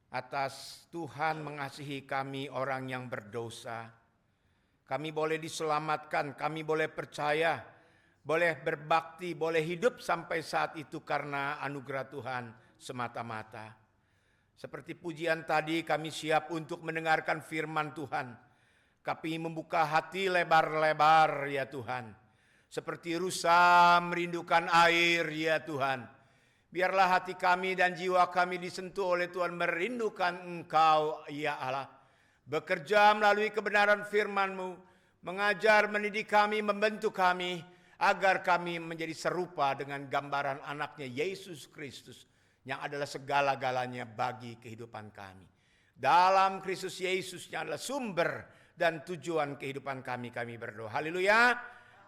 atas Tuhan mengasihi kami orang yang berdosa. Kami boleh diselamatkan, kami boleh percaya, boleh berbakti, boleh hidup sampai saat itu karena anugerah Tuhan semata-mata. Seperti pujian tadi, kami siap untuk mendengarkan firman Tuhan. Kami membuka hati lebar-lebar ya Tuhan. Seperti rusa merindukan air ya Tuhan. Biarlah hati kami dan jiwa kami disentuh oleh Tuhan, merindukan Engkau ya Allah. Bekerja melalui kebenaran firman-Mu, mengajar, mendidik kami, membentuk kami, agar kami menjadi serupa dengan gambaran anaknya Yesus Kristus, yang adalah segala-galanya bagi kehidupan kami. Dalam Kristus Yesus yang adalah sumber dan tujuan kehidupan kami berdoa. Haleluya.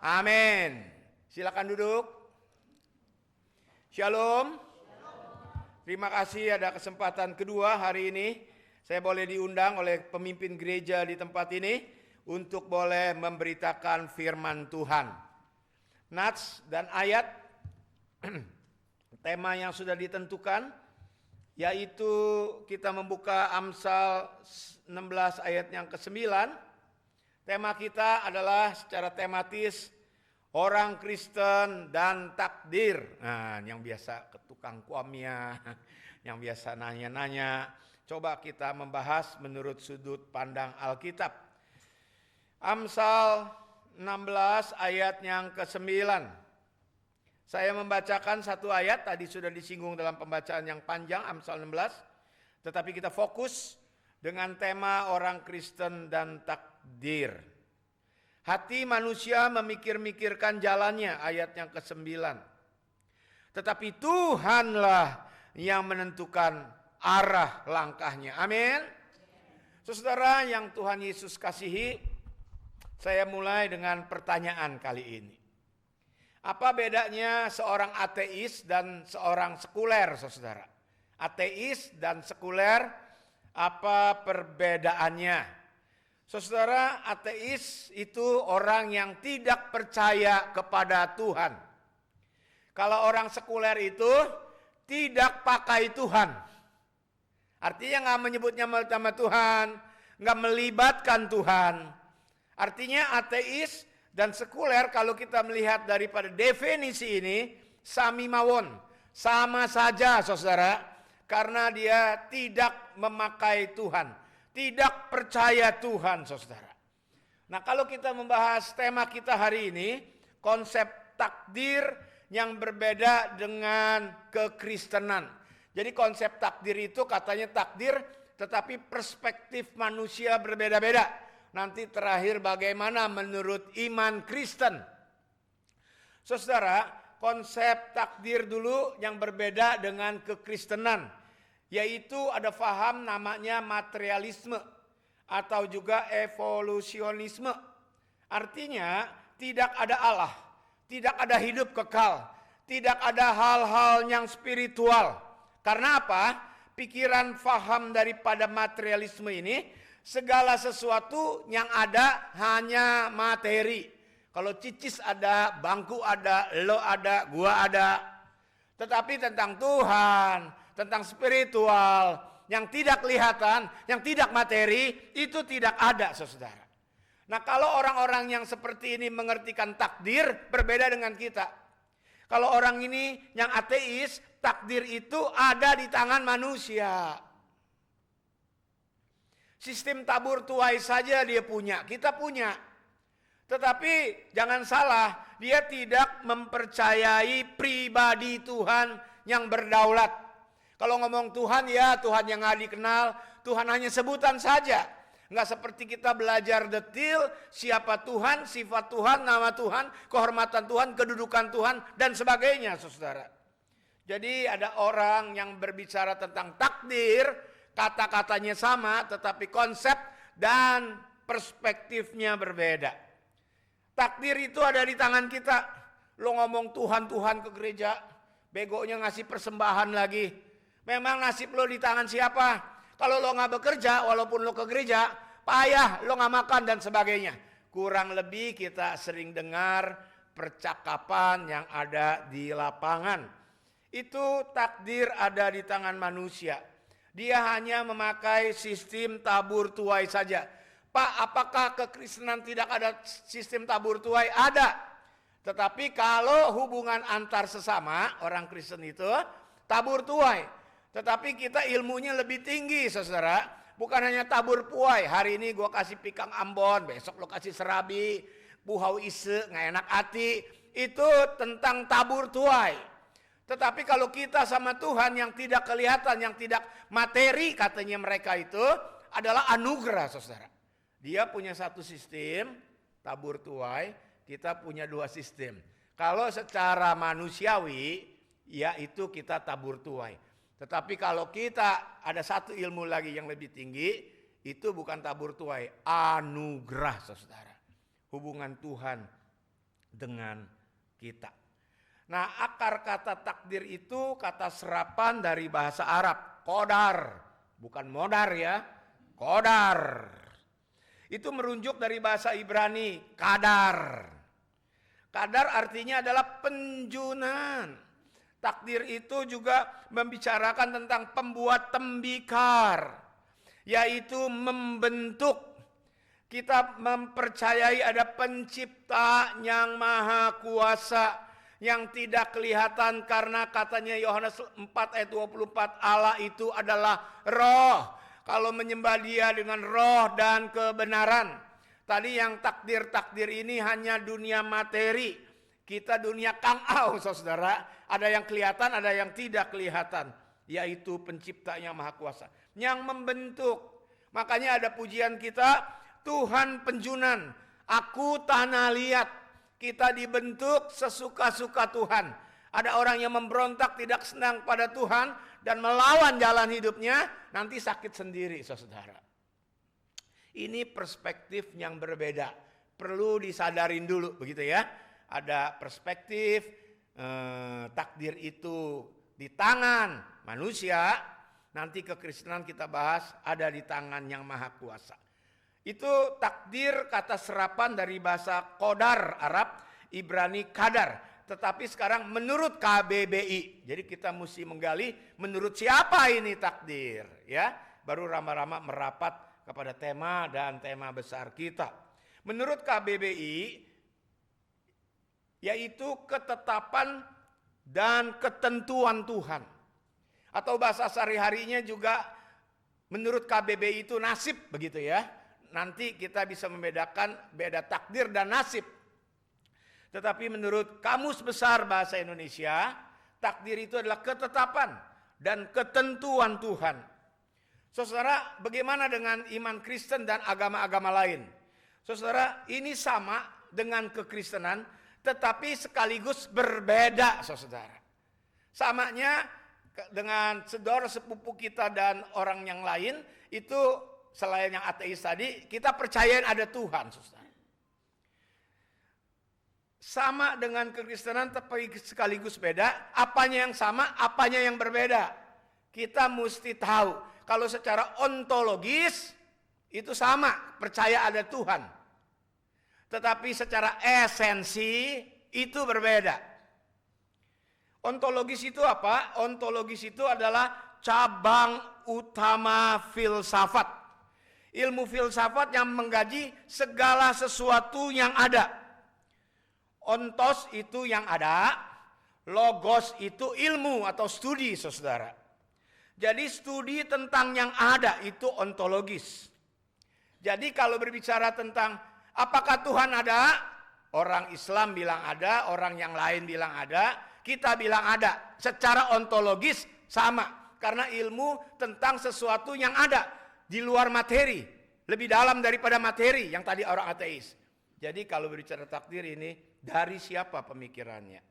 Amin. Silakan duduk. Shalom. Terima kasih ada kesempatan kedua hari ini. Saya boleh diundang oleh pemimpin gereja di tempat ini untuk boleh memberitakan firman Tuhan. Nats dan ayat tema yang sudah ditentukan, yaitu kita membuka Amsal 16 ayat yang ke-9. Tema kita adalah secara tematis orang Kristen dan takdir. Nah, yang biasa ke tukang kuamnya, yang biasa nanya-nanya. Coba kita membahas menurut sudut pandang Alkitab. Amsal 16 ayat yang ke-9. Saya membacakan satu ayat, tadi sudah disinggung dalam pembacaan yang panjang, Amsal 16. Tetapi kita fokus dengan tema orang Kristen dan takdir. Hati manusia memikir-mikirkan jalannya, ayat yang ke-9. Tetapi Tuhanlah yang menentukan arah langkahnya. Amin. Saudara yang Tuhan Yesus kasihi, saya mulai dengan pertanyaan kali ini. Apa bedanya seorang ateis dan seorang sekuler, saudara? Ateis dan sekuler, apa perbedaannya? Saudara, ateis itu orang yang tidak percaya kepada Tuhan. Kalau orang sekuler itu tidak pakai Tuhan. Artinya nggak menyebutnya nama Tuhan, nggak melibatkan Tuhan. Artinya ateis dan sekuler kalau kita melihat daripada definisi ini, sami mawon, sama saja saudara, karena dia tidak memakai Tuhan, tidak percaya Tuhan saudara. Nah kalau kita membahas tema kita hari ini, konsep takdir yang berbeda dengan kekristenan. Jadi konsep takdir itu katanya takdir, tetapi perspektif manusia berbeda-beda. Nanti terakhir bagaimana menurut iman Kristen. Saudara, konsep takdir dulu yang berbeda dengan kekristenan. Yaitu ada faham namanya materialisme atau juga evolusionisme. Artinya tidak ada Allah, tidak ada hidup kekal, tidak ada hal-hal yang spiritual. Karena apa? Pikiran faham daripada materialisme ini, segala sesuatu yang ada hanya materi. Kalau cicis ada, bangku ada, lo ada, gua ada. Tetapi tentang Tuhan, tentang spiritual, yang tidak kelihatan, yang tidak materi, itu tidak ada, saudara. Nah kalau orang-orang yang seperti ini mengertikan takdir, berbeda dengan kita. Kalau orang ini yang ateis, takdir itu ada di tangan manusia. Sistem tabur tuai saja dia punya, kita punya. Tetapi jangan salah, dia tidak mempercayai pribadi Tuhan yang berdaulat. Kalau ngomong Tuhan, ya Tuhan yang nggak dikenal, Tuhan hanya sebutan saja. Nggak seperti kita belajar detil siapa Tuhan, sifat Tuhan, nama Tuhan, kehormatan Tuhan, kedudukan Tuhan, dan sebagainya, saudara. Jadi ada orang yang berbicara tentang takdir, kata-katanya sama, tetapi konsep dan perspektifnya berbeda. Takdir itu ada di tangan kita. Lo ngomong Tuhan-Tuhan ke gereja, begonya ngasih persembahan lagi. Memang nasib lo di tangan siapa? Kalau lo nggak bekerja, walaupun lo ke gereja, payah, lo nggak makan dan sebagainya. Kurang lebih kita sering dengar percakapan yang ada di lapangan. Itu takdir ada di tangan manusia. Dia hanya memakai sistem tabur tuai saja. Pak, apakah kekristenan tidak ada sistem tabur tuai? Ada. Tetapi kalau hubungan antar sesama, orang Kristen itu tabur tuai. Tetapi kita ilmunya lebih tinggi, saudara. Bukan hanya tabur tuai. Hari ini gue kasih pikang Ambon, besok lo kasih serabi, buhau ise, nggak enak hati. Itu tentang tabur tuai. Tetapi kalau kita sama Tuhan yang tidak kelihatan, yang tidak materi katanya mereka itu adalah anugerah, saudara. Dia punya satu sistem, tabur tuai, kita punya dua sistem. Kalau secara manusiawi, yaitu kita tabur tuai. Tetapi kalau kita ada satu ilmu lagi yang lebih tinggi, itu bukan tabur tuai, anugerah, saudara. Hubungan Tuhan dengan kita. Nah, akar kata takdir itu kata serapan dari bahasa Arab, qadar, bukan modar ya, qadar. Itu merujuk dari bahasa Ibrani, qadar. Qadar artinya adalah penjunan. Takdir itu juga membicarakan tentang pembuat tembikar, yaitu membentuk. Kita mempercayai ada pencipta yang maha kuasa, yang tidak kelihatan karena katanya Yohanes 4 ayat 24 Allah itu adalah roh. Kalau menyembah dia dengan roh dan kebenaran. Tadi yang takdir-takdir ini hanya dunia materi. Kita dunia kangau, saudara. Ada yang kelihatan, ada yang tidak kelihatan. Yaitu pencipta yang maha kuasa. Yang membentuk. Makanya ada pujian kita, Tuhan penjunan, aku tanah liat. Kita dibentuk sesuka-suka Tuhan. Ada orang yang memberontak tidak senang pada Tuhan dan melawan jalan hidupnya, nanti sakit sendiri, saudara. Ini perspektif yang berbeda. Perlu disadarin dulu, begitu ya. Ada perspektif takdir itu di tangan manusia, nanti kekristenan kita bahas ada di tangan yang maha kuasa. Itu takdir kata serapan dari bahasa qadar Arab, Ibrani qadar. Tetapi sekarang menurut KBBI. Jadi kita mesti menggali menurut siapa ini takdir, ya. Baru rama-rama merapat kepada tema dan tema besar kita. Menurut KBBI yaitu ketetapan dan ketentuan Tuhan. Atau bahasa sehari-harinya juga menurut KBBI itu nasib, begitu ya. Nanti kita bisa membedakan beda takdir dan nasib. Tetapi menurut Kamus Besar Bahasa Indonesia, takdir itu adalah ketetapan dan ketentuan Tuhan. Saudara, bagaimana dengan iman Kristen dan agama-agama lain? Saudara, ini sama dengan kekristenan, tetapi sekaligus berbeda, saudara. Samanya dengan saudara sepupu kita dan orang yang lain, itu selain yang ateis tadi, kita percayain ada Tuhan, saudara. Sama dengan kekristenan tapi sekaligus beda. Apanya yang sama, apanya yang berbeda. Kita mesti tahu. Kalau secara ontologis itu sama, percaya ada Tuhan. Tetapi secara esensi itu berbeda. Ontologis itu apa? Ontologis itu adalah cabang utama filsafat. Ilmu filsafat yang mengkaji segala sesuatu yang ada. Ontos itu yang ada, logos itu ilmu atau studi, saudara. Jadi studi tentang yang ada itu ontologis. Jadi kalau berbicara tentang apakah Tuhan ada, orang Islam bilang ada, orang yang lain bilang ada, kita bilang ada. Secara ontologis sama, karena ilmu tentang sesuatu yang ada di luar materi, lebih dalam daripada materi yang tadi orang ateis. Jadi kalau berbicara takdir ini dari siapa pemikirannya?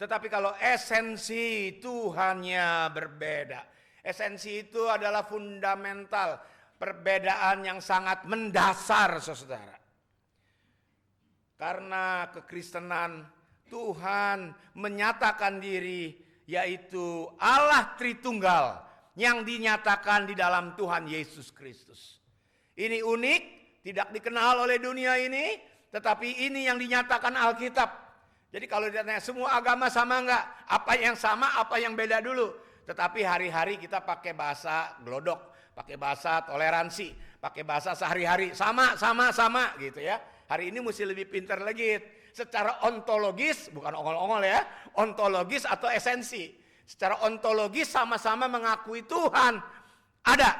Tetapi kalau esensi Tuhannya berbeda. Esensi itu adalah fundamental, perbedaan yang sangat mendasar, saudara. Karena kekristenan Tuhan menyatakan diri, yaitu Allah Tritunggal yang dinyatakan di dalam Tuhan Yesus Kristus. Ini unik, tidak dikenal oleh dunia ini, tetapi ini yang dinyatakan Alkitab. Jadi kalau ditanya semua agama sama enggak? Apa yang sama, apa yang beda dulu? Tetapi hari-hari kita pakai bahasa glodok, pakai bahasa toleransi, pakai bahasa sehari-hari, sama gitu ya. Hari ini mesti lebih pintar lagi. Secara ontologis, bukan ongol-ongol ya, ontologis atau esensi. Secara ontologis sama-sama mengakui Tuhan ada,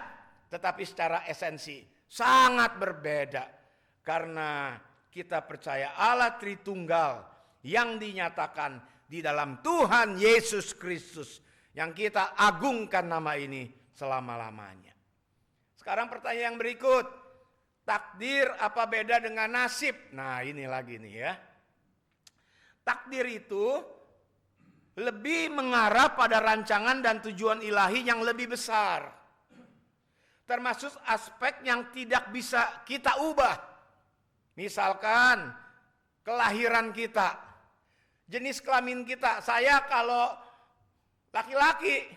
tetapi secara esensi sangat berbeda. Karena kita percaya Allah Tritunggal yang dinyatakan di dalam Tuhan Yesus Kristus, yang kita agungkan nama ini selama-lamanya. Sekarang pertanyaan yang berikut, takdir apa beda dengan nasib? Nah ini lagi nih ya. Takdir itu lebih mengarah pada rancangan dan tujuan ilahi yang lebih besar. Termasuk aspek yang tidak bisa kita ubah. Misalkan kelahiran kita, jenis kelamin kita. Saya kalau laki-laki,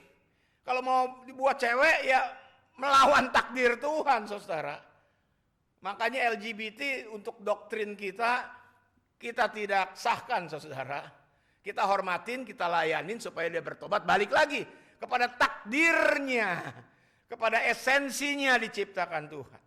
kalau mau dibuat cewek ya melawan takdir Tuhan, saudara. Makanya LGBT untuk doktrin kita tidak sahkan, saudara. Kita hormatin, kita layanin supaya dia bertobat, balik lagi kepada takdirnya, kepada esensinya diciptakan Tuhan.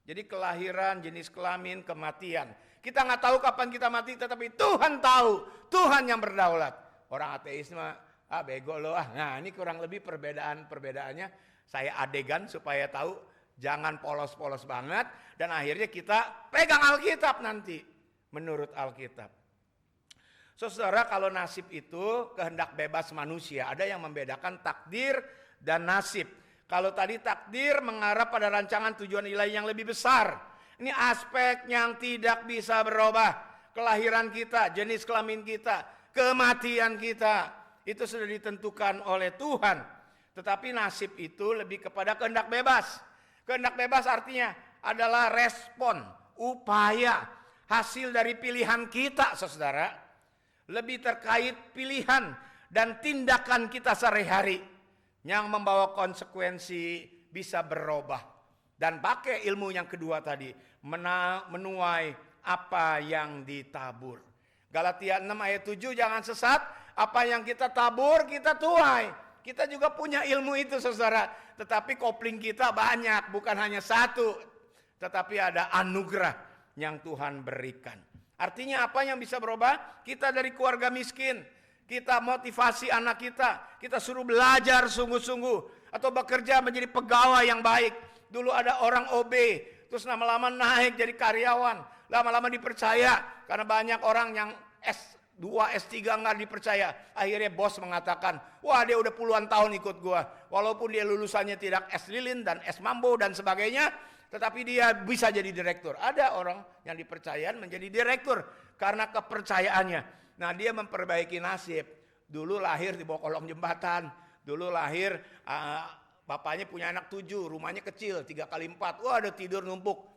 Jadi kelahiran, jenis kelamin, kematian. Kita nggak tahu kapan kita mati, tetapi Tuhan tahu. Tuhan yang berdaulat. Orang ateis mah, bego lo ah. Nah ini kurang lebih perbedaannya. Saya adegan supaya tahu, jangan polos-polos banget. Dan akhirnya kita pegang Alkitab nanti, menurut Alkitab. Saudara, kalau nasib itu kehendak bebas manusia. Ada yang membedakan takdir dan nasib. Kalau tadi takdir mengarah pada rancangan tujuan ilahi yang lebih besar. Ini aspek yang tidak bisa berubah. Kelahiran kita, jenis kelamin kita, kematian kita. Itu sudah ditentukan oleh Tuhan. Tetapi nasib itu lebih kepada kehendak bebas. Kehendak bebas artinya adalah respon, upaya, hasil dari pilihan kita, saudara. Lebih terkait pilihan dan tindakan kita sehari-hari yang membawa konsekuensi bisa berubah. Dan pakai ilmu yang kedua tadi, menuai apa yang ditabur. Galatia 6 ayat 7, jangan sesat, apa yang kita tabur kita tuai. Kita juga punya ilmu itu, saudara. Tetapi kopling kita banyak, bukan hanya satu. Tetapi ada anugerah yang Tuhan berikan. Artinya apa yang bisa berubah? Kita dari keluarga miskin, kita motivasi anak kita suruh belajar sungguh-sungguh. Atau bekerja menjadi pegawai yang baik. Dulu ada orang OB, terus lama-lama naik jadi karyawan. Lama-lama dipercaya, karena banyak orang yang S2, S3 nggak dipercaya. Akhirnya bos mengatakan, wah dia udah puluhan tahun ikut gua. Walaupun dia lulusannya tidak S Lilin dan S Mambo dan sebagainya, tetapi dia bisa jadi direktur. Ada orang yang dipercayai menjadi direktur karena kepercayaannya. Nah dia memperbaiki nasib. Dulu lahir di bawah kolong jembatan. Dulu lahir bapaknya punya anak 7, rumahnya kecil 3x4. Wah ada tidur numpuk.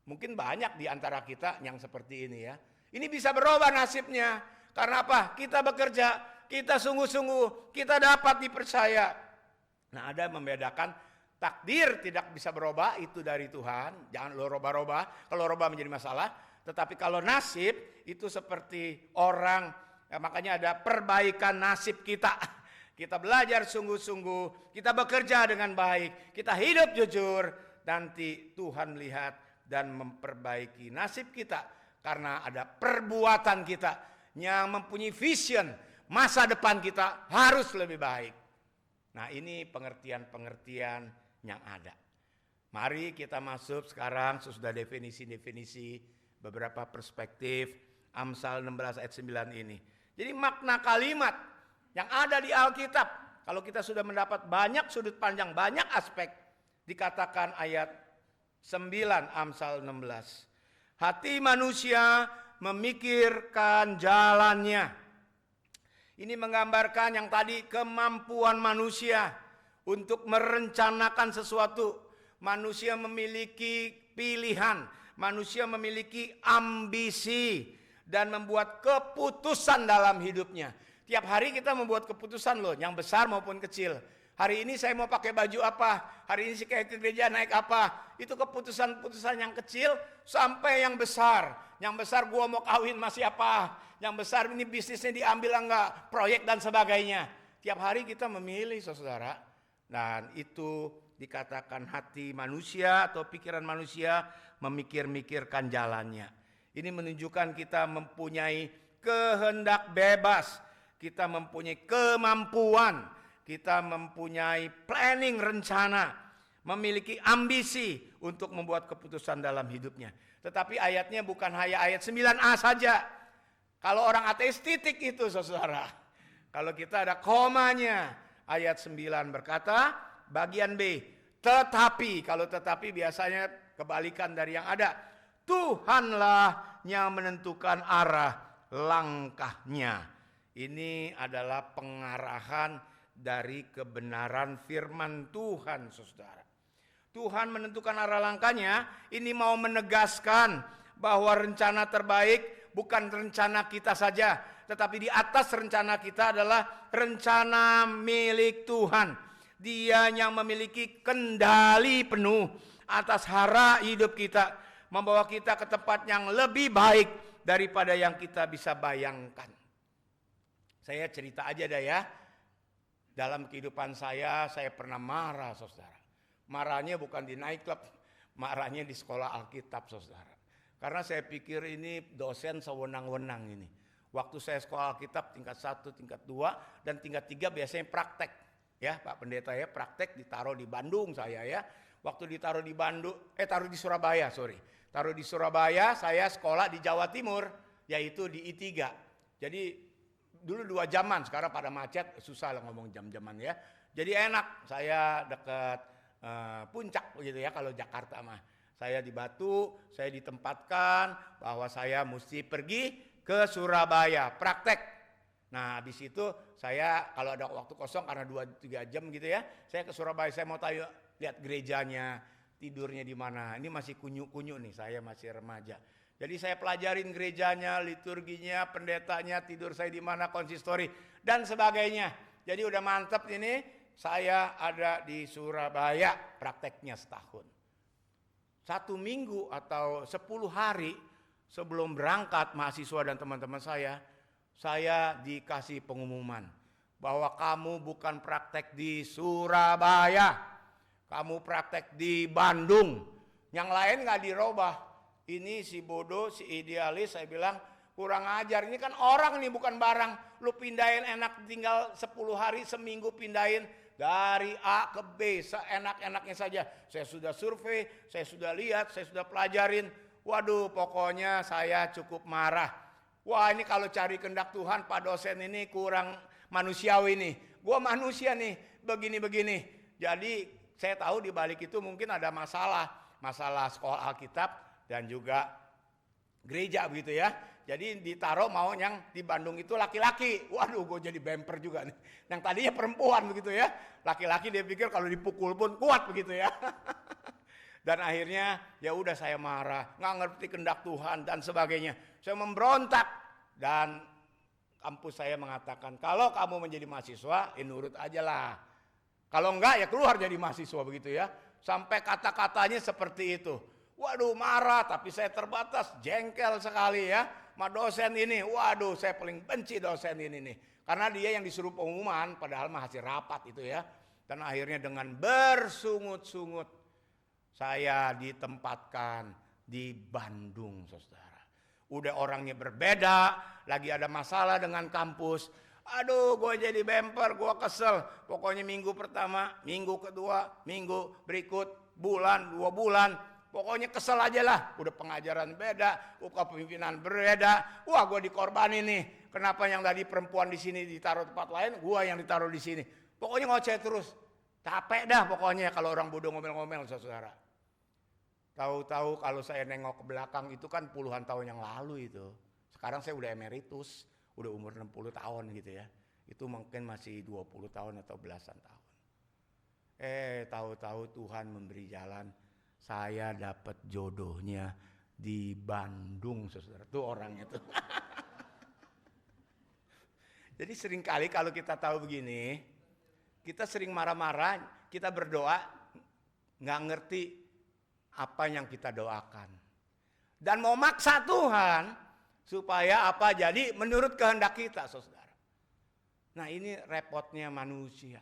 Mungkin banyak di antara kita yang seperti ini ya. Ini bisa berubah nasibnya. Karena apa? Kita bekerja, kita sungguh-sungguh, kita dapat dipercaya. Nah ada membedakan takdir tidak bisa berubah, itu dari Tuhan. Jangan lo robah-robah, kalau robah menjadi masalah. Tetapi kalau nasib itu seperti orang, ya makanya ada perbaikan nasib kita. Kita belajar sungguh-sungguh, kita bekerja dengan baik, kita hidup jujur. Nanti Tuhan melihat dan memperbaiki nasib kita. Karena ada perbuatan kita yang mempunyai vision, masa depan kita harus lebih baik. Nah ini pengertian-pengertian yang ada. Mari kita masuk sekarang sesudah definisi-definisi beberapa perspektif Amsal 16 ayat 9 ini. Jadi makna kalimat yang ada di Alkitab, kalau kita sudah mendapat banyak sudut pandang, banyak aspek, dikatakan ayat 9 Amsal 16. Hati manusia memikirkan jalannya. Ini menggambarkan yang tadi kemampuan manusia untuk merencanakan sesuatu. Manusia memiliki pilihan, manusia memiliki ambisi dan membuat keputusan dalam hidupnya. Tiap hari kita membuat keputusan loh, yang besar maupun kecil. Hari ini saya mau pakai baju apa? Hari ini sih kayak ke gereja naik apa? Itu keputusan-keputusan yang kecil sampai yang besar. Yang besar gua mau kawin sama siapa? Yang besar ini bisnisnya diambil enggak? Proyek dan sebagainya. Tiap hari kita memilih, saudara. Dan itu dikatakan hati manusia atau pikiran manusia memikir-mikirkan jalannya. Ini menunjukkan kita mempunyai kehendak bebas. Kita mempunyai kemampuan. Kita mempunyai planning, rencana. Memiliki ambisi untuk membuat keputusan dalam hidupnya. Tetapi ayatnya bukan hanya ayat 9a saja. Kalau orang ateis titik itu, saudara. Kalau kita ada komanya. Ayat 9 berkata, bagian B, tetapi, kalau tetapi biasanya kebalikan dari yang ada. Tuhanlah yang menentukan arah langkahnya. Ini adalah pengarahan dari kebenaran firman Tuhan, saudara. Tuhan menentukan arah langkahnya, ini mau menegaskan bahwa rencana terbaik bukan rencana kita saja. Tetapi di atas rencana kita adalah rencana milik Tuhan. Dia yang memiliki kendali penuh atas hara hidup kita. Membawa kita ke tempat yang lebih baik daripada yang kita bisa bayangkan. Saya cerita aja dah ya. Dalam kehidupan saya pernah marah, saudara. Marahnya bukan di nightclub, marahnya di sekolah Alkitab, saudara. Karena saya pikir ini dosen sewenang-wenang ini. Waktu saya sekolah Alkitab tingkat 1, tingkat 2, dan tingkat 3 biasanya praktek. Ya Pak Pendeta ya, praktek ditaruh di Bandung saya ya. Waktu ditaruh di taruh di Surabaya, Taruh di Surabaya, saya sekolah di Jawa Timur, yaitu di I3. Jadi dulu 2 jaman, sekarang pada macet, susah lah ngomong jam-jaman ya. Jadi enak, saya dekat Puncak begitu ya kalau Jakarta mah. Saya di Batu, saya ditempatkan bahwa saya mesti pergi ke Surabaya, praktek. Nah, habis itu saya kalau ada waktu kosong karena 2-3 jam gitu ya, saya ke Surabaya, saya mau tahu lihat gerejanya, tidurnya di mana. Ini masih kunyu-kunyu nih, saya masih remaja. Jadi saya pelajarin gerejanya, liturginya, pendetanya, tidur saya di mana, konsistori dan sebagainya. Jadi udah mantep ini, saya ada di Surabaya prakteknya setahun. 1 minggu atau 10 hari sebelum berangkat mahasiswa dan teman-teman saya dikasih pengumuman bahwa kamu bukan praktek di Surabaya, kamu praktek di Bandung. Yang lain gak dirubah. Ini si bodoh, si idealis, saya bilang kurang ajar. Ini kan orang nih bukan barang. Lu pindahin enak tinggal 10 hari, seminggu pindahin dari A ke B seenak-enaknya saja. Saya sudah survei, saya sudah lihat, saya sudah pelajarin. Waduh, pokoknya saya cukup marah. Wah, ini kalau cari kehendak Tuhan, Pak dosen ini kurang manusiawi nih. Gua manusia nih, begini-begini. Jadi saya tahu di balik itu mungkin ada masalah sekolah Alkitab dan juga gereja begitu ya. Jadi ditaruh mau yang di Bandung itu laki-laki. Waduh, gue jadi bemper juga nih. Yang tadinya perempuan begitu ya. Laki-laki dia pikir kalau dipukul pun kuat begitu ya. Dan akhirnya ya udah saya marah, nggak ngerti kehendak Tuhan dan sebagainya. Saya memberontak dan kampus saya mengatakan kalau kamu menjadi mahasiswa, nurut aja lah. Kalau enggak ya keluar jadi mahasiswa begitu ya. Sampai kata-katanya seperti itu. Waduh marah, tapi saya terbatas, jengkel sekali ya. Ma dosen ini, waduh saya paling benci dosen ini nih. Karena dia yang disuruh pengumuman, padahal mah hasil rapat itu ya. Dan akhirnya dengan bersungut-sungut, saya ditempatkan di Bandung, saudara. Udah orangnya berbeda, lagi ada masalah dengan kampus. Aduh, gue jadi bemper, gue kesel. Pokoknya minggu pertama, minggu kedua, minggu berikut, bulan, 2 bulan. Pokoknya kesel aja lah. Udah pengajaran beda, kepemimpinan berbeda. Wah, gue dikorbanin nih. Kenapa yang tadi perempuan di sini ditaruh tempat lain, gue yang ditaruh di sini. Pokoknya ngoceh terus. Capek dah pokoknya kalau orang bodoh ngomel-ngomel, saudara. Tahu-tahu kalau saya nengok ke belakang itu kan puluhan tahun yang lalu itu. Sekarang saya udah emeritus, udah umur 60 tahun gitu ya. Itu mungkin masih 20 tahun atau belasan tahun. Tahu-tahu Tuhan memberi jalan. Saya dapat jodohnya di Bandung, saudara. Itu orangnya tuh. Jadi seringkali kalau kita tahu begini, kita sering marah-marah, kita berdoa, nggak ngerti apa yang kita doakan. Dan mau maksa Tuhan supaya apa jadi menurut kehendak kita, saudara. Nah ini repotnya manusia.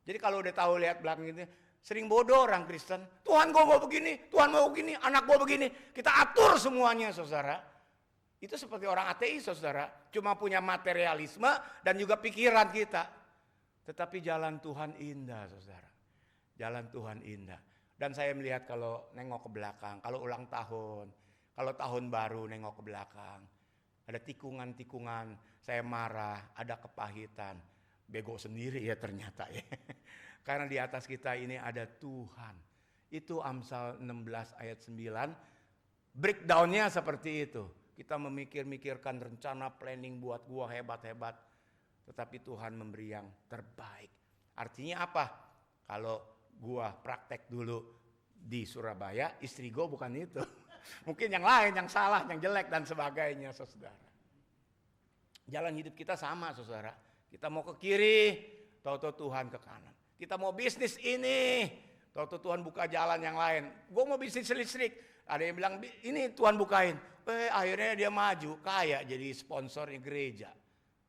Jadi kalau udah tahu lihat belakang itu, sering bodoh orang Kristen. Tuhan gue mau begini, Tuhan mau begini, anak gue begini. Kita atur semuanya saudara. Itu seperti orang ateis saudara. Cuma punya materialisme dan juga pikiran kita. Tetapi jalan Tuhan indah saudara. Jalan Tuhan indah. Dan saya melihat kalau nengok ke belakang, kalau ulang tahun, kalau tahun baru nengok ke belakang. Ada tikungan-tikungan, saya marah, ada kepahitan. Bego sendiri ya ternyata ya. Karena di atas kita ini ada Tuhan. Itu Amsal 16 ayat 9. Breakdownnya seperti itu. Kita memikir-mikirkan rencana planning buat gua hebat-hebat. Tetapi Tuhan memberi yang terbaik. Artinya apa? Kalau gua praktek dulu di Surabaya, istri gua bukan itu. Mungkin yang lain, yang salah, yang jelek dan sebagainya saudara. Jalan hidup kita sama saudara. Kita mau ke kiri, tahu-tahu Tuhan ke kanan. Kita mau bisnis ini, tahu-tahu Tuhan buka jalan yang lain. Gue mau bisnis listrik, ada yang bilang ini Tuhan bukain. Akhirnya dia maju, kaya jadi sponsornya gereja.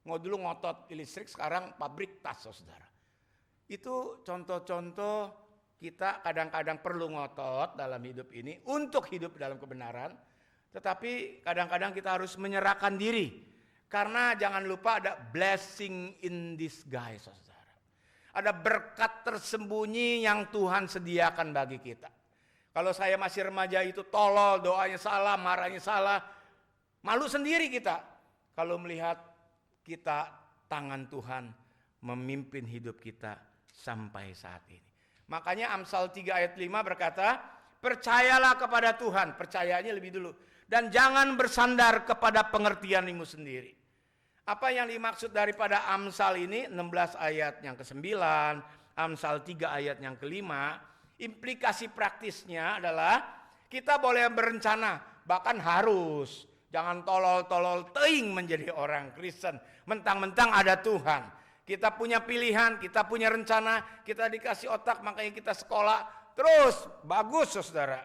Dulu ngotot listrik, sekarang pabrik tas saudara. Itu contoh-contoh kita kadang-kadang perlu ngotot dalam hidup ini untuk hidup dalam kebenaran. Tetapi kadang-kadang kita harus menyerahkan diri. Karena jangan lupa ada blessing in disguise saudara. Ada berkat tersembunyi yang Tuhan sediakan bagi kita. Kalau saya masih remaja itu tolol, doanya salah, marahnya salah. Malu sendiri kita. Kalau melihat kita tangan Tuhan memimpin hidup kita sampai saat ini. Makanya Amsal 3 ayat 5 berkata, percayalah kepada Tuhan, percayanya lebih dulu. Dan jangan bersandar kepada pengertianmu sendiri. Apa yang dimaksud daripada Amsal ini 16 ayat yang ke-9, Amsal 3 ayat yang ke-5, implikasi praktisnya adalah kita boleh berencana, bahkan harus. Jangan tolol-tolol teing menjadi orang Kristen, mentang-mentang ada Tuhan. Kita punya pilihan, kita punya rencana, kita dikasih otak, makanya kita sekolah terus bagus saudara.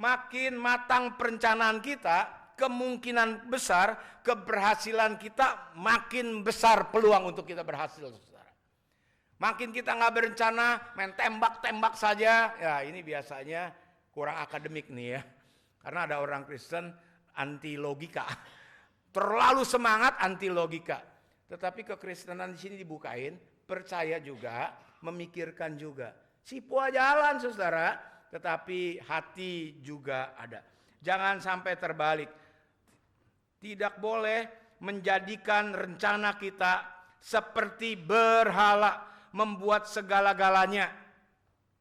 Makin matang perencanaan kita, kemungkinan besar keberhasilan kita makin besar peluang untuk kita berhasil saudara. Makin kita nggak berencana, main tembak-tembak saja, ya ini biasanya kurang akademik nih ya. Karena ada orang Kristen anti logika, terlalu semangat anti logika. Tetapi kekristenan di sini dibukain, percaya juga, memikirkan juga. Sipua jalan saudara, tetapi hati juga ada. Jangan sampai terbalik. Tidak boleh menjadikan rencana kita seperti berhala, membuat segala-galanya.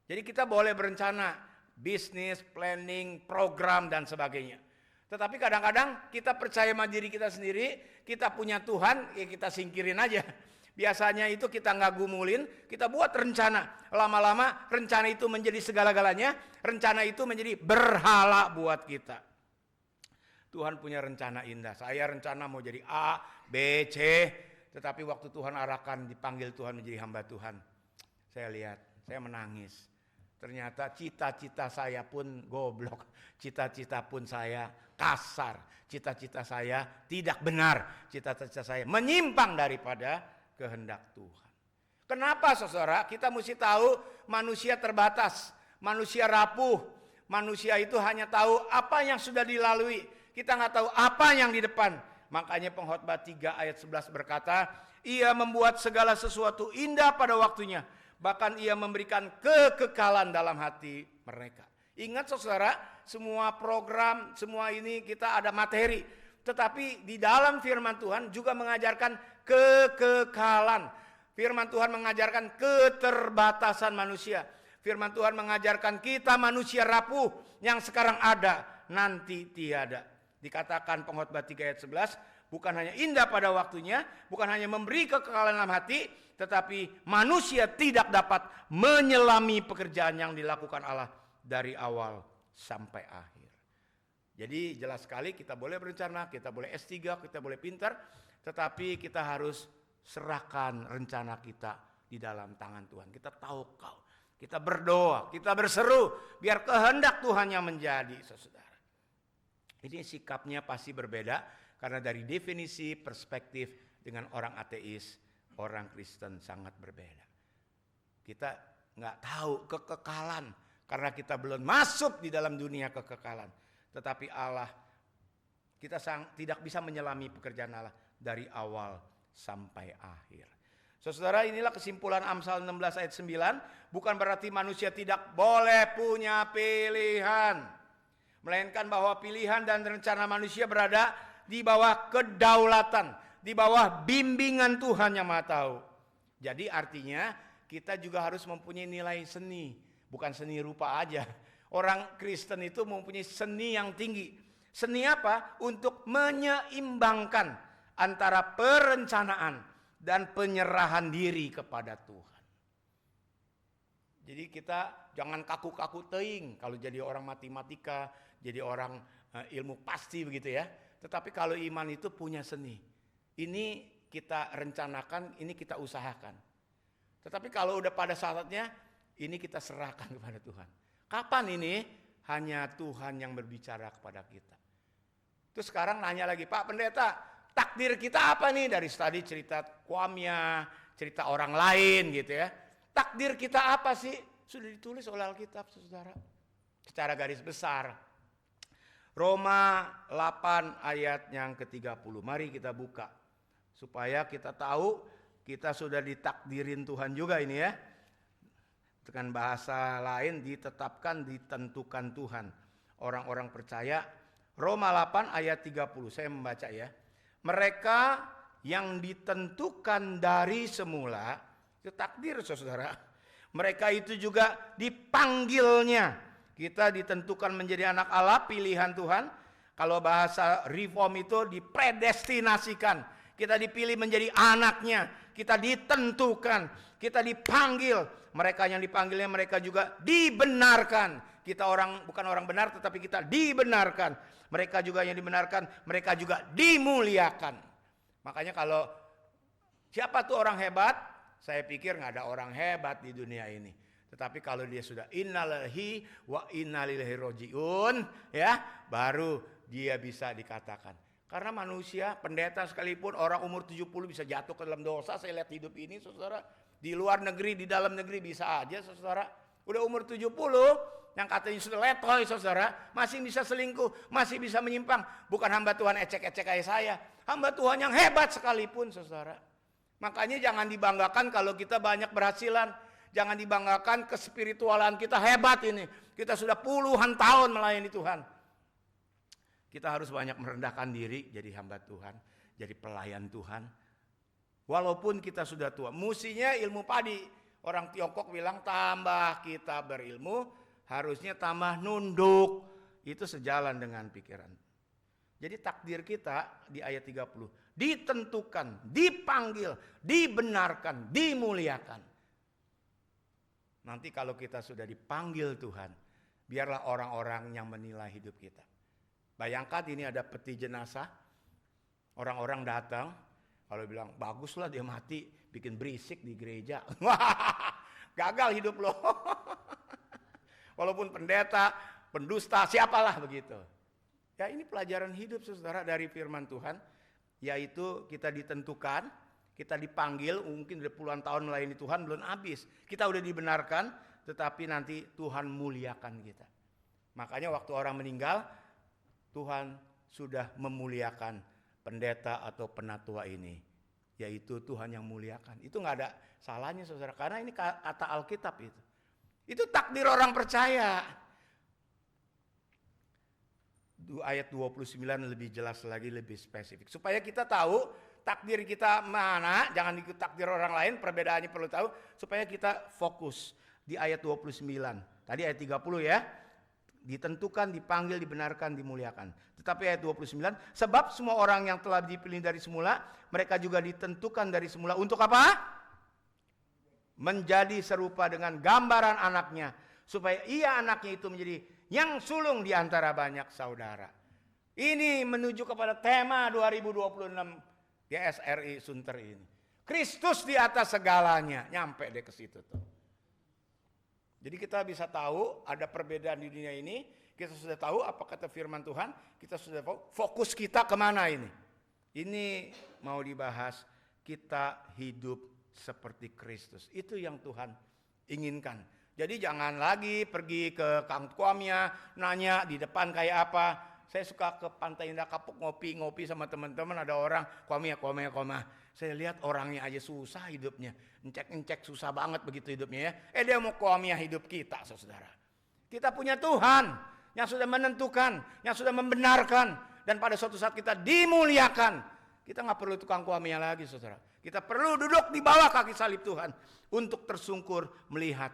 Jadi kita boleh berencana, bisnis, planning, program dan sebagainya. Tetapi kadang-kadang kita percaya sama diri kita sendiri, kita punya Tuhan, ya kita singkirin aja. Biasanya itu kita nggak gumulin, kita buat rencana. Lama-lama rencana itu menjadi segala-galanya, rencana itu menjadi berhala buat kita. Tuhan punya rencana indah. Saya rencana mau jadi A, B, C. Tetapi waktu Tuhan arahkan, dipanggil Tuhan menjadi hamba Tuhan. Saya lihat, saya menangis. Ternyata cita-cita saya pun goblok. Cita-cita pun saya kasar. Cita-cita saya tidak benar. Cita-cita saya menyimpang daripada kehendak Tuhan. Kenapa saudara? Kita mesti tahu manusia terbatas. Manusia rapuh. Manusia itu hanya tahu apa yang sudah dilalui. Kita nggak tahu apa yang di depan. Makanya Pengkhotbah 3 ayat 11 berkata, ia membuat segala sesuatu indah pada waktunya. Bahkan ia memberikan kekekalan dalam hati mereka. Ingat saudara, semua program, semua ini kita ada materi. Tetapi di dalam firman Tuhan juga mengajarkan kekekalan. Firman Tuhan mengajarkan keterbatasan manusia. Firman Tuhan mengajarkan kita manusia rapuh yang sekarang ada, nanti tiada. Dikatakan Pengkhotbah 3 ayat 11, bukan hanya indah pada waktunya, bukan hanya memberi kekekalan dalam hati, tetapi manusia tidak dapat menyelami pekerjaan yang dilakukan Allah dari awal sampai akhir. Jadi jelas sekali kita boleh berencana, kita boleh S3, kita boleh pintar, tetapi kita harus serahkan rencana kita di dalam tangan Tuhan. Kita tawakal, kita berdoa, kita berseru, biar kehendak Tuhan yang menjadi, saudara. Ini sikapnya pasti berbeda, karena dari definisi perspektif dengan orang ateis, orang Kristen sangat berbeda. Kita nggak tahu kekekalan karena kita belum masuk di dalam dunia kekekalan. Tetapi Allah, kita tidak bisa menyelami pekerjaan Allah dari awal sampai akhir. Saudara, inilah kesimpulan Amsal 16 ayat 9. Bukan berarti manusia tidak boleh punya pilihan, melainkan bahwa pilihan dan rencana manusia berada di bawah kedaulatan, di bawah bimbingan Tuhan yang Maha Tahu. Jadi artinya kita juga harus mempunyai nilai seni, bukan seni rupa aja. Orang Kristen itu mempunyai seni yang tinggi. Seni apa? Untuk menyeimbangkan antara perencanaan dan penyerahan diri kepada Tuhan. Jadi kita jangan kaku-kaku teing kalau jadi orang matematika, jadi orang ilmu pasti begitu ya. Tetapi kalau iman itu punya seni. Ini kita rencanakan, ini kita usahakan. Tetapi kalau udah pada saatnya, ini kita serahkan kepada Tuhan. Kapan ini? Hanya Tuhan yang berbicara kepada kita. Terus sekarang nanya lagi, Pak Pendeta, takdir kita apa nih? Dari tadi cerita Kwamya, cerita orang lain gitu ya. Takdir kita apa sih? Sudah ditulis oleh Alkitab, saudara. Secara garis besar. Roma 8 ayat yang ke-30. Mari kita buka. Supaya kita tahu kita sudah ditakdirin Tuhan juga ini ya. Dengan bahasa lain ditetapkan, ditentukan Tuhan. Orang-orang percaya. Roma 8 ayat 30. Saya membaca ya. Mereka yang ditentukan dari semula, itu takdir saudara. Mereka itu juga dipanggilnya. Kita ditentukan menjadi anak Allah, pilihan Tuhan. Kalau bahasa reform itu dipredestinasikan. Kita dipilih menjadi anaknya. Kita ditentukan. Kita dipanggil. Mereka yang dipanggilnya mereka juga dibenarkan. Kita bukan orang benar tetapi kita dibenarkan. Mereka juga yang dibenarkan, mereka juga dimuliakan. Makanya kalau siapa tuh orang hebat? Saya pikir nggak ada orang hebat di dunia ini. Tetapi kalau dia sudah innalillahi wa inna ilaihi rajiun, ya, baru dia bisa dikatakan. Karena manusia, pendeta sekalipun orang umur 70 bisa jatuh ke dalam dosa. Saya lihat hidup ini, saudara. Di luar negeri, di dalam negeri bisa aja, saudara. Udah umur 70, yang katanya sudah letoy, saudara, masih bisa selingkuh, masih bisa menyimpang. Bukan hamba Tuhan ecek-ecek kayak saya. Hamba Tuhan yang hebat sekalipun, saudara. Makanya jangan dibanggakan kalau kita banyak berhasilan. Jangan dibanggakan kespiritualan kita hebat ini. Kita sudah puluhan tahun melayani Tuhan. Kita harus banyak merendahkan diri jadi hamba Tuhan, jadi pelayan Tuhan. Walaupun kita sudah tua, musinya ilmu padi. Orang Tiongkok bilang tambah kita berilmu, harusnya tambah nunduk. Itu sejalan dengan pikiran. Jadi takdir kita di ayat 30. Ditentukan, dipanggil, dibenarkan, dimuliakan. Nanti kalau kita sudah dipanggil Tuhan, biarlah orang-orang yang menilai hidup kita. Bayangkan ini ada peti jenazah, orang-orang datang, kalau bilang baguslah dia mati, bikin berisik di gereja. Gagal hidup lo. Walaupun pendeta, pendusta, siapalah begitu. Ya ini pelajaran hidup saudara dari firman Tuhan, yaitu kita ditentukan, kita dipanggil, mungkin udah puluhan tahun melayani Tuhan belum habis. Kita udah dibenarkan, tetapi nanti Tuhan muliakan kita. Makanya waktu orang meninggal, Tuhan sudah memuliakan pendeta atau penatua ini. Yaitu Tuhan yang muliakan. Itu gak ada salahnya saudara. Karena ini kata Alkitab itu. Itu takdir orang percaya. Ayat 29 lebih jelas lagi, lebih spesifik. Supaya kita tahu takdir kita mana. Jangan ikut takdir orang lain. Perbedaannya perlu tahu. Supaya kita fokus di ayat 29. Tadi ayat 30 ya. Ditentukan, dipanggil, dibenarkan, dimuliakan. Tetapi ayat 29, sebab semua orang yang telah dipilih dari semula, mereka juga ditentukan dari semula. Untuk apa? Menjadi serupa dengan gambaran anaknya. Supaya ia anaknya itu menjadi yang sulung di antara banyak saudara. Ini menuju kepada tema 2026 GSRI Sunter ini. Kristus di atas segalanya. Nyampe deh ke situ tuh. Jadi kita bisa tahu ada perbedaan di dunia ini. Kita sudah tahu apa kata firman Tuhan. Kita sudah tahu fokus kita kemana ini. Ini mau dibahas. kita hidup seperti Kristus. Itu yang Tuhan inginkan. Jadi jangan lagi pergi ke Kang Tuamnya, nanya di depan kayak apa. Saya suka ke Pantai Indah Kapuk ngopi sama teman-teman, ada orang Kuamia. Saya lihat orangnya aja susah hidupnya. Ngecek susah banget begitu hidupnya ya. Dia mau Kuamia hidup kita, saudara. Kita punya Tuhan yang sudah menentukan, yang sudah membenarkan. Dan pada suatu saat kita dimuliakan. Kita nggak perlu tukang Kuamia lagi, saudara. Kita perlu duduk di bawah kaki salib Tuhan untuk tersungkur melihat.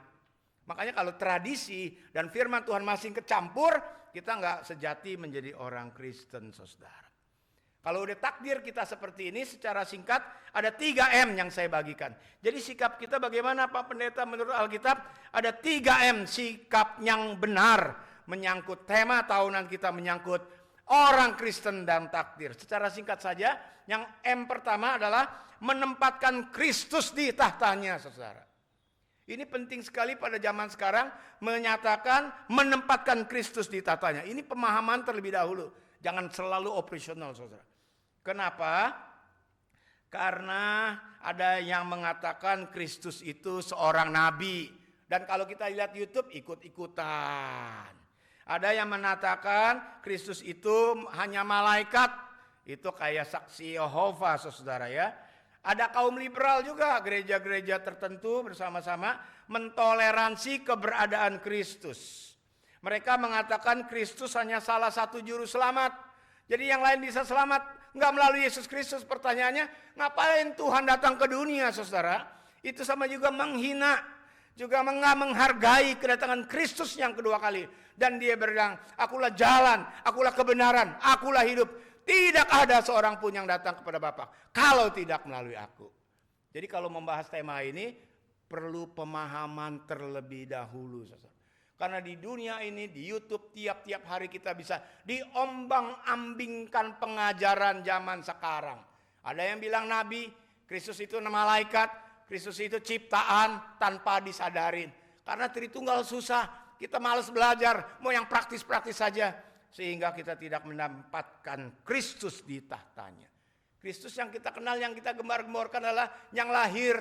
Makanya kalau tradisi dan firman Tuhan masih kecampur, kita nggak sejati menjadi orang Kristen, saudara. Kalau udah takdir kita seperti ini, secara singkat ada 3M yang saya bagikan. Jadi sikap kita bagaimana Pak Pendeta menurut Alkitab? Ada 3M sikap yang benar menyangkut tema tahunan kita, menyangkut orang Kristen dan takdir. Secara singkat saja, yang M pertama adalah menempatkan Kristus di tahtanya, saudara. Ini penting sekali pada zaman sekarang, menyatakan menempatkan Kristus di tahtanya. Ini pemahaman terlebih dahulu. Jangan selalu operasional, saudara. Kenapa? Karena ada yang mengatakan Kristus itu seorang nabi. Dan kalau kita lihat YouTube, ikut-ikutan. Ada yang mengatakan Kristus itu hanya malaikat. Itu kayak saksi Yehova, saudara ya. Ada kaum liberal juga, gereja-gereja tertentu bersama-sama mentoleransi keberadaan Kristus. Mereka mengatakan Kristus hanya salah satu juru selamat. Jadi yang lain bisa selamat, nggak melalui Yesus Kristus. Pertanyaannya, ngapain Tuhan datang ke dunia, saudara? Itu sama juga menghina, juga nggak menghargai kedatangan Kristus yang kedua kali. Dan dia bilang, akulah jalan, akulah kebenaran, akulah hidup. Tidak ada seorang pun yang datang kepada Bapa kalau tidak melalui aku. Jadi kalau membahas tema ini perlu pemahaman terlebih dahulu, saudara. Karena di dunia ini, di YouTube tiap-tiap hari kita bisa diombang-ambingkan pengajaran zaman sekarang. Ada yang bilang nabi, Kristus itu malaikat, Kristus itu ciptaan tanpa disadarin. Karena Tritunggal susah, kita malas belajar, mau yang praktis-praktis saja. Sehingga kita tidak mendapatkan Kristus di tahtanya. Kristus yang kita kenal, yang kita gembar-gemborkan adalah yang lahir,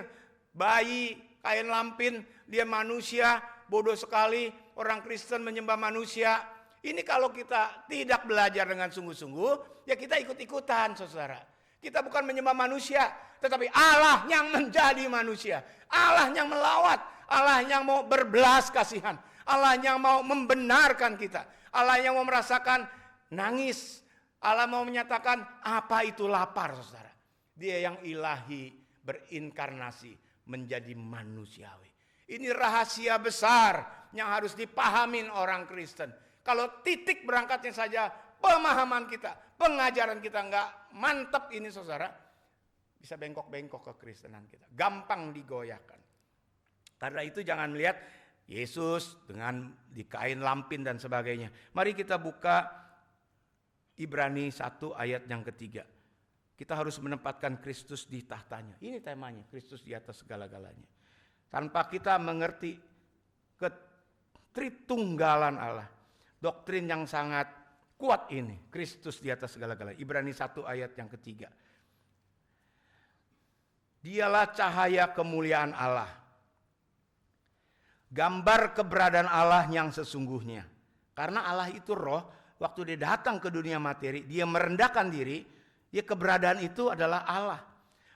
bayi, kain lampin, dia manusia, bodoh sekali, orang Kristen menyembah manusia. Ini kalau kita tidak belajar dengan sungguh-sungguh, ya kita ikut-ikutan, saudara. Kita bukan menyembah manusia, tetapi Allah yang menjadi manusia. Allah yang melawat, Allah yang mau berbelas kasihan, Allah yang mau membenarkan kita. Allah yang mau merasakan nangis. Allah mau menyatakan apa itu lapar, saudara. Dia yang ilahi berinkarnasi menjadi manusiawi. Ini rahasia besar yang harus dipahamin orang Kristen. Kalau titik berangkatnya saja pemahaman kita, pengajaran kita nggak mantap ini, saudara, bisa bengkok-bengkok kekristenan kita. Gampang digoyahkan. Karena itu jangan melihat Yesus dengan di kain lampin dan sebagainya. Mari kita buka Ibrani 1 ayat yang ketiga. Kita harus menempatkan Kristus di tahtanya. Ini temanya, Kristus di atas segala-galanya. Tanpa kita mengerti ketritunggalan Allah, doktrin yang sangat kuat ini, Kristus di atas segala-galanya. Ibrani 1 ayat yang ketiga. Dialah cahaya kemuliaan Allah, gambar keberadaan Allah yang sesungguhnya. Karena Allah itu roh, waktu dia datang ke dunia materi, dia merendahkan diri, ya keberadaan itu adalah Allah.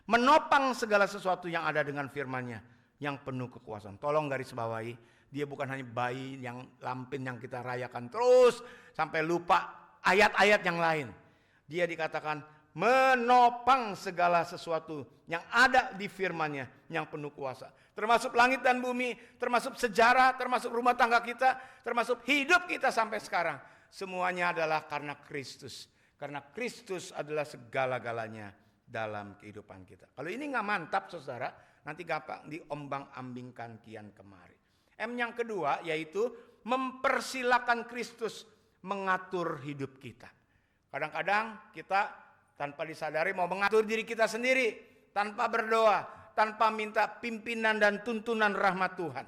Menopang segala sesuatu yang ada dengan firman-Nya, yang penuh kekuasaan. Tolong garis bawahi, dia bukan hanya bayi yang lampin yang kita rayakan terus, sampai lupa ayat-ayat yang lain. Dia dikatakan menopang segala sesuatu yang ada di firman-Nya, yang penuh kuasa. Termasuk langit dan bumi, termasuk sejarah, termasuk rumah tangga kita, termasuk hidup kita sampai sekarang. Semuanya adalah karena Kristus. Karena Kristus adalah segala-galanya dalam kehidupan kita. Kalau ini nggak mantap, saudara, nanti gampang diombang-ambingkan kian kemari. M yang kedua yaitu mempersilakan Kristus mengatur hidup kita. Kadang-kadang kita tanpa disadari mau mengatur diri kita sendiri, tanpa berdoa, tanpa minta pimpinan dan tuntunan rahmat Tuhan.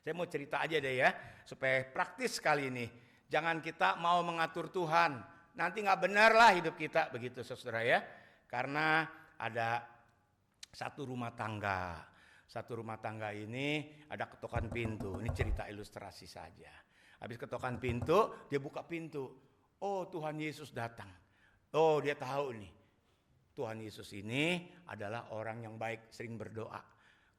Saya mau cerita aja deh ya, supaya praktis kali ini. Jangan kita mau mengatur Tuhan, nanti nggak benar lah hidup kita, begitu saudara ya. Karena ada Satu rumah tangga ini ada ketukan pintu. Ini cerita ilustrasi saja. Habis ketukan pintu, dia buka pintu. Oh, Tuhan Yesus datang. Oh, dia tahu nih. Tuhan Yesus ini adalah orang yang baik, sering berdoa.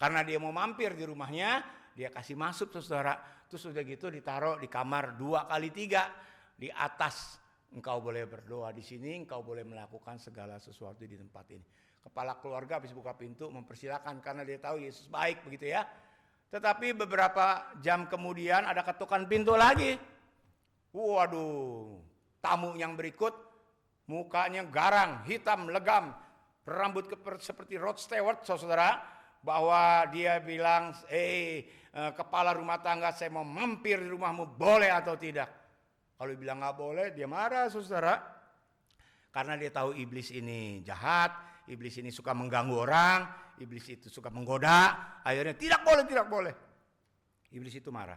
Karena dia mau mampir di rumahnya, dia kasih masuk saudara. Terus sudah gitu ditaruh di kamar 2x3 di atas. Engkau boleh berdoa di sini, engkau boleh melakukan segala sesuatu di tempat ini. Kepala keluarga habis buka pintu mempersilakan karena dia tahu Yesus baik begitu ya. Tetapi beberapa jam kemudian ada ketukan pintu lagi. Waduh, tamu yang berikut mukanya garang, hitam, legam, rambut seperti Rod Stewart saudara. Bahwa dia bilang, kepala rumah tangga, saya mau mampir di rumahmu, boleh atau tidak? Kalau bilang nggak boleh, dia marah saudara. Karena dia tahu iblis ini jahat. Iblis ini suka mengganggu orang, iblis itu suka menggoda, akhirnya tidak boleh. Iblis itu marah.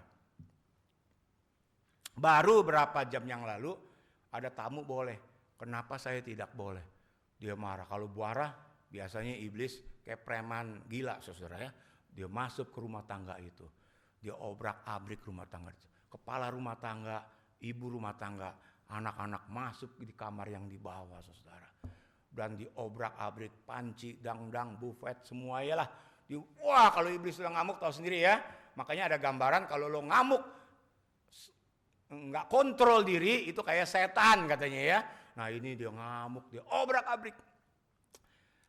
Baru berapa jam yang lalu ada tamu boleh, kenapa saya tidak boleh? Dia marah. Kalau marah biasanya iblis kayak preman gila saudara ya. Dia masuk ke rumah tangga itu, dia obrak-abrik rumah tangga itu. Kepala rumah tangga, ibu rumah tangga, anak-anak masuk di kamar yang di bawah saudara. Dan diobrak-abrik, panci, dangdang, buffet, semua ya lah. Wah, kalau iblis sudah ngamuk tahu sendiri ya. Makanya ada gambaran kalau lo ngamuk nggak kontrol diri itu kayak setan katanya ya. Nah ini dia ngamuk, dia obrak-abrik.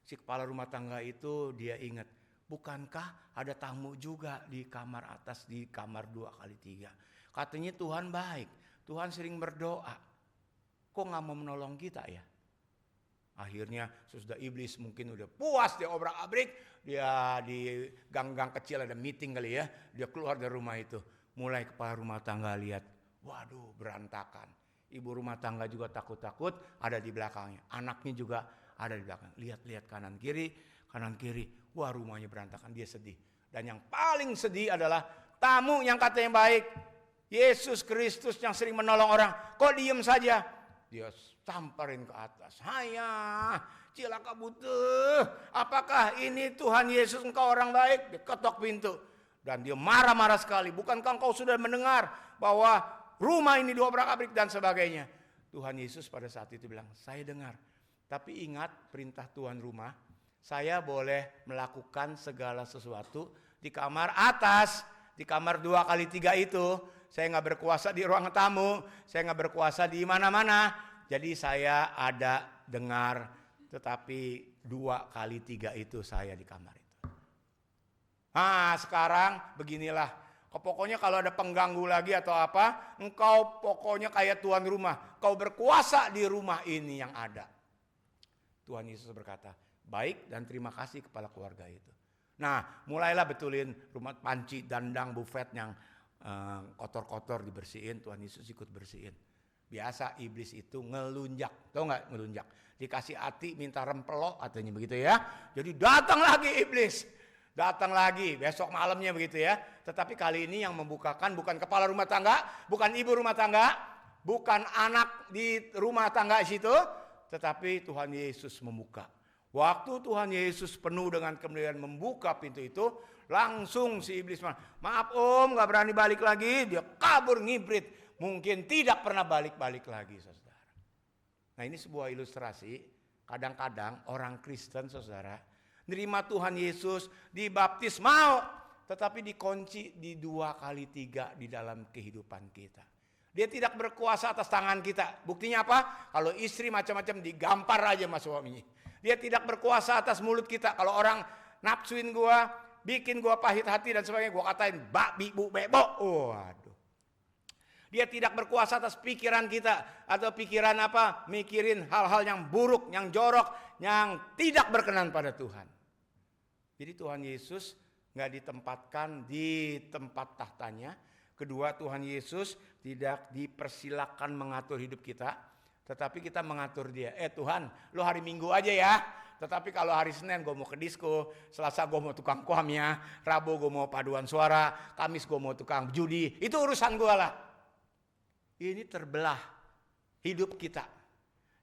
Si kepala rumah tangga itu dia ingat, bukankah ada tamu juga di kamar atas, di kamar 2x3. Katanya Tuhan baik, Tuhan sering berdoa. Kok nggak mau menolong kita ya? Akhirnya sesudah iblis mungkin udah puas dia obrak-abrik, dia di gang-gang kecil ada meeting kali ya, dia keluar dari rumah itu. Mulai kepala rumah tangga lihat, waduh berantakan. Ibu rumah tangga juga takut-takut ada di belakangnya. Anaknya juga ada di belakang. Lihat-lihat kanan kiri, wah rumahnya berantakan, dia sedih. Dan yang paling sedih adalah tamu yang katanya baik, Yesus Kristus yang sering menolong orang, kok diem saja? Dia tamparin ke atas. Hayah, cilaka butuh. Apakah ini Tuhan Yesus engkau orang baik? Dia ketok pintu. Dan dia marah-marah sekali. Bukankah engkau sudah mendengar bahwa rumah ini diobrak-abrik dan sebagainya? Tuhan Yesus pada saat itu bilang, saya dengar. Tapi ingat perintah tuan rumah, saya boleh melakukan segala sesuatu di kamar atas. Di kamar 2x3 itu. Saya nggak berkuasa di ruang tamu, saya nggak berkuasa di mana-mana. Jadi saya ada dengar, tetapi 2x3 itu saya di kamar itu. Nah sekarang beginilah, pokoknya kalau ada pengganggu lagi atau apa, engkau pokoknya kayak tuan rumah, kau berkuasa di rumah ini yang ada. Tuhan Yesus berkata, baik dan terima kasih kepala keluarga itu. Nah mulailah betulin rumah panci, dandang, buffet yang kotor-kotor dibersihin, Tuhan Yesus ikut bersihin. Biasa iblis itu ngelunjak, tahu nggak ngelunjak? Dikasih hati minta rempelok katanya begitu ya. Jadi datang lagi iblis, datang lagi besok malamnya begitu ya. Tetapi kali ini yang membukakan bukan kepala rumah tangga, bukan ibu rumah tangga, bukan anak di rumah tangga situ, tetapi Tuhan Yesus membuka. Waktu Tuhan Yesus penuh dengan kemuliaan membuka pintu itu, langsung si iblis maaf om gak berani balik lagi. Dia kabur ngibrit. Mungkin tidak pernah balik-balik lagi saudara. Nah ini sebuah ilustrasi. Kadang-kadang orang Kristen saudara nerima Tuhan Yesus, dibaptis mau, tetapi dikunci di 2x3 di dalam kehidupan kita. Dia tidak berkuasa atas tangan kita. Buktinya apa? Kalau istri macam-macam digampar aja sama suaminya. Dia tidak berkuasa atas mulut kita. Kalau orang nafsuin gua, bikin gua pahit hati dan sebagainya, gua katain babi, bu, bebo. Waduh. Dia tidak berkuasa atas pikiran kita atau pikiran apa? Mikirin hal-hal yang buruk, yang jorok, yang tidak berkenan pada Tuhan. Jadi Tuhan Yesus nggak ditempatkan di tempat tahtanya. Kedua, Tuhan Yesus tidak dipersilakan mengatur hidup kita. Tetapi kita mengatur dia. Tuhan, lo hari Minggu aja ya. Tetapi kalau hari Senin gue mau ke disco, Selasa gue mau tukang kuamnya, Rabu gue mau paduan suara, Kamis gue mau tukang judi. Itu urusan gue lah. Ini terbelah hidup kita.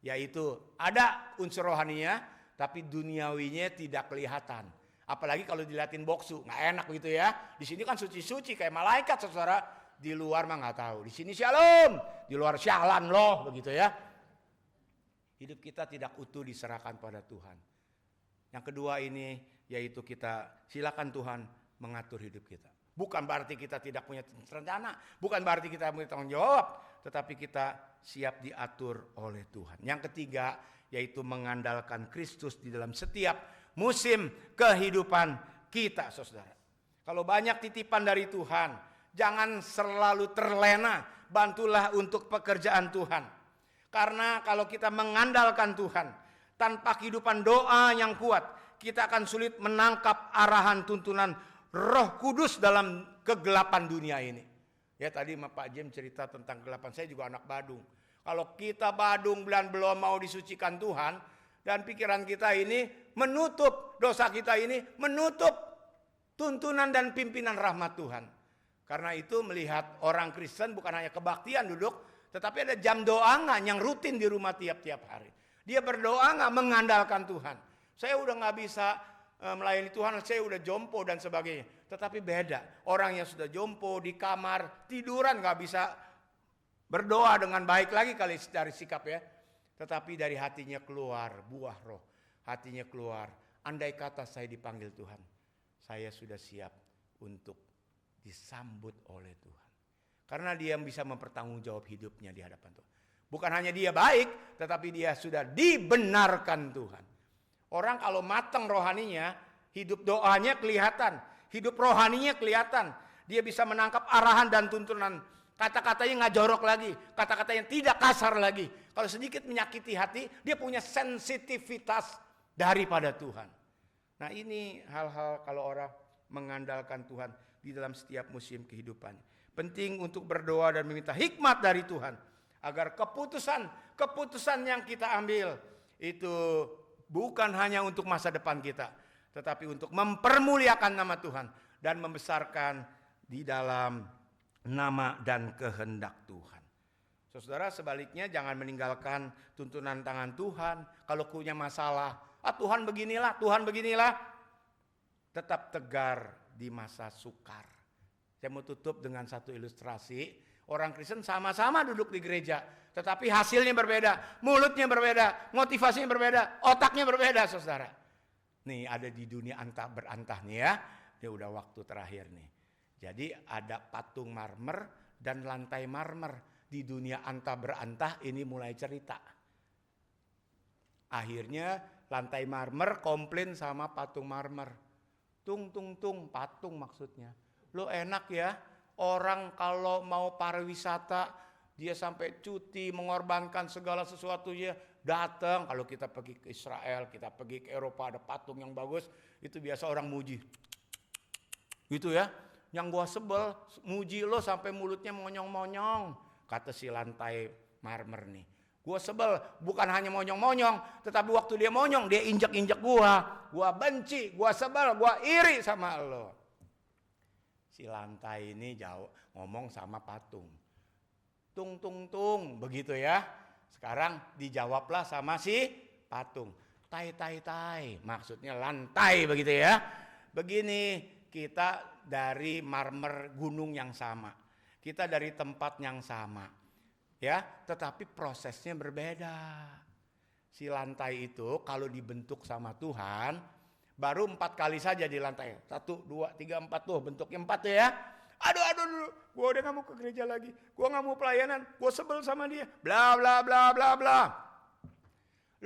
Yaitu ada unsur rohaninya, tapi duniawinya tidak kelihatan. Apalagi kalau diliatin boksu, nggak enak gitu ya. Di sini kan suci-suci kayak malaikat, saudara. Di luar mah nggak tahu. Di sini shalom, di luar syalan loh, begitu ya. Hidup kita tidak utuh diserahkan pada Tuhan. Yang kedua ini yaitu kita silakan Tuhan mengatur hidup kita. Bukan berarti kita tidak punya rencana, bukan berarti kita punya tanggung jawab, tetapi kita siap diatur oleh Tuhan. Yang ketiga yaitu mengandalkan Kristus di dalam setiap musim kehidupan kita, saudara. Kalau banyak titipan dari Tuhan, jangan selalu terlena, bantulah untuk pekerjaan Tuhan. Karena kalau kita mengandalkan Tuhan, tanpa kehidupan doa yang kuat, kita akan sulit menangkap arahan tuntunan Roh Kudus dalam kegelapan dunia ini. Ya tadi Pak Jim cerita tentang kegelapan, saya juga anak Badung. Kalau kita Badung belum mau disucikan Tuhan, dan pikiran kita ini menutup, dosa kita ini menutup tuntunan dan pimpinan rahmat Tuhan. Karena itu melihat orang Kristen bukan hanya kebaktian duduk, tetapi ada jam doa nggak yang rutin di rumah tiap-tiap hari. Dia berdoa nggak mengandalkan Tuhan. Saya udah nggak bisa melayani Tuhan, saya udah jompo dan sebagainya. Tetapi beda, orang yang sudah jompo di kamar tiduran nggak bisa berdoa dengan baik lagi kali dari sikap ya. Tetapi dari hatinya keluar buah roh. Hatinya keluar, andai kata saya dipanggil Tuhan, saya sudah siap untuk disambut oleh Tuhan. Karena dia bisa mempertanggungjawab hidupnya di hadapan Tuhan. Bukan hanya dia baik, tetapi dia sudah dibenarkan Tuhan. Orang kalau matang rohaninya, hidup doanya kelihatan, hidup rohaninya kelihatan. Dia bisa menangkap arahan dan tuntunan. Kata-katanya nggak jorok lagi, kata-katanya tidak kasar lagi. Kalau sedikit menyakiti hati, dia punya sensitivitas daripada Tuhan. Nah ini hal-hal kalau orang mengandalkan Tuhan di dalam setiap musim kehidupan. Penting untuk berdoa dan meminta hikmat dari Tuhan. Agar keputusan yang kita ambil itu bukan hanya untuk masa depan kita, tetapi untuk mempermuliakan nama Tuhan dan membesarkan di dalam nama dan kehendak Tuhan. Saudara, sebaliknya jangan meninggalkan tuntunan tangan Tuhan. Kalau punya masalah, Tuhan beginilah, Tuhan beginilah. Tetap tegar di masa sukar. Saya mau tutup dengan satu ilustrasi. Orang Kristen sama-sama duduk di gereja, tetapi hasilnya berbeda, mulutnya berbeda, motivasinya berbeda, otaknya berbeda, saudara. Nih ada di dunia antah berantah nih ya. Dia udah waktu terakhir nih. Jadi ada patung marmer dan lantai marmer. Di dunia antah berantah ini mulai cerita. Akhirnya lantai marmer komplain sama patung marmer. Tung, patung maksudnya. Lo enak ya, orang kalau mau pariwisata, dia sampai cuti, mengorbankan segala sesuatunya, datang. Kalau kita pergi ke Israel, kita pergi ke Eropa, ada patung yang bagus, itu biasa orang muji. Gitu ya. Yang gua sebel, muji lo sampai mulutnya monyong-monyong, kata si lantai marmer nih. Gua sebel, bukan hanya monyong-monyong, tetapi waktu dia monyong, dia injak-injak gua benci, gua sebel, gua iri sama lo. Si lantai ini jauh ngomong sama patung. Tung, begitu ya. Sekarang dijawablah sama si patung. Tai, maksudnya lantai begitu ya. Begini, kita dari marmer gunung yang sama. Kita dari tempat yang sama. Ya, tetapi prosesnya berbeda. Si lantai itu kalau dibentuk sama Tuhan, baru 4 kali saja di lantai. 1, 2, 3, 4 tuh bentuknya 4 tuh ya. Aduh, gue udah gak mau ke gereja lagi. Gue gak mau pelayanan, gue sebel sama dia. Bla bla bla bla bla.